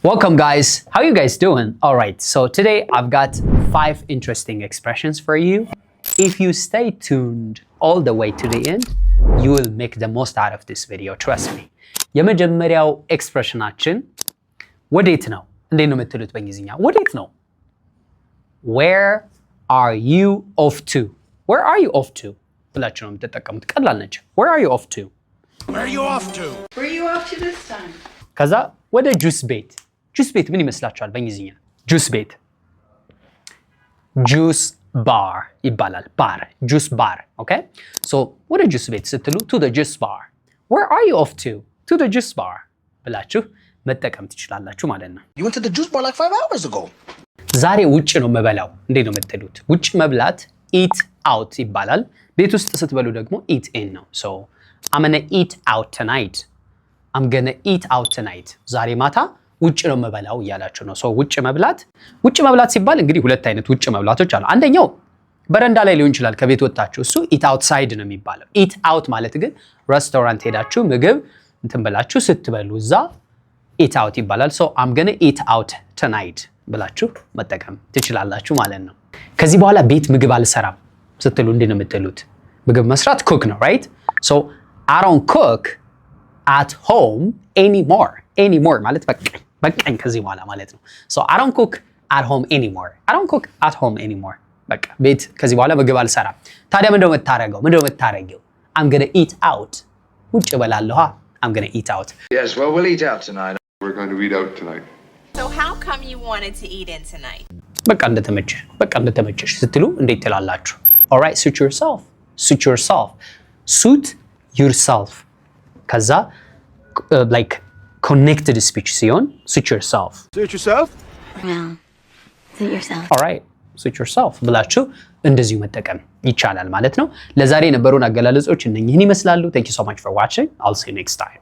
Welcome guys, how you guys doing? Alright, so today I've got 5 interesting expressions for you. If you stay tuned all the way to the end, you will make the most out of this video, trust me. የመጀመሪያው ኤክስፕሬሽናችን ወዴት ነው? እንዴት ነው የምትሉት በእንግሊዝኛ? ወዴት ነው? Where are you off to? Where are you off to? ብላችሁ ነው የምትጠቀሙት። ቀላል ነች። Where are you off to? Where are you off to? Where are you off to this time? ከዛ ወደ ጁስ ቤት። ጁስ ቤት ምን ይመስላችኋል በእንግሊዝኛ? ጁስ ቤት ጁስ ባር ይባላል። ባር ጁስ ባር። ኦኬ ሶ ወደ ጁስ ቤት ስትሉ to the juice bar. Where are you off to? To the juice bar ብላችሁ መጠቀም ትችላላችሁ ማለት ነው። You went to the juice bar like 5 hours ago. ዛሬ ውጭ ነው መበላው። እንዴት ነው የምትሉት? ውጭ መብላት eat out ይባላል። ቤት ውስጥ ስትበሉ ደግሞ eat in ነው። So I'm gonna eat out tonight. I'm gonna eat out tonight. ዛሬ ማታ ውጭ ነው መበላው እያላችሁ ነው። So ውጭ መብላት ሲባል እንግዲህ ሁለት አይነት ውጭ መብላቶች አሉ። አንደኛው በረንዳ ላይ ሊሆን ይችላል ከቤት ወጣችሁ፣ እሱ eat outside ነው የሚባለው። eat out ማለት ግን ሬስቶራንት ሄዳችሁ ምግብ እንትን ብላችሁ ስትበሉ እዛ eat out ይባላል። So I'm gonna eat out tonight ብላችሁ መጠቀም ትችላላችሁ ማለት ነው። ከዚህ በኋላ ቤት ምግብ አልሰራም ስትሉ እንዴት ነው የምትሉት? ምግብ መስራት cook ነው, right? So I don't cook at home anymore. Anymore ማለት በቃኝ ከዚህ በኋላ ማለት ነው። So I don't cook at home anymore. I don't cook at home anymore. በቃ ቤት ከዚህ በኋላ ምግብ አልሰራም። ታዲያ ምንድነው የምታረገው? I'm gonna eat out. ውጭ እበላለሁ። I'm gonna eat out. Yes, well, we'll eat out tonight. We're going to eat out tonight. So how come you wanted to eat in tonight? በቃ እንደተመቸሽ ስትሉ እንዴት ትላላችሁ? All right, suit yourself. Suit yourself. ከዛ like connected speech ሲሆን suit yourself. Suit yourself? Well, suit yourself. All right, suit yourself ብላችሁ እንደዚሁ መጠቀም ይቻላል ማለት ነው። ለዛሬ የነበሩን አገላለጾች እነኚህን ይመስላሉ። Thank you so much for watching. I'll see you next time.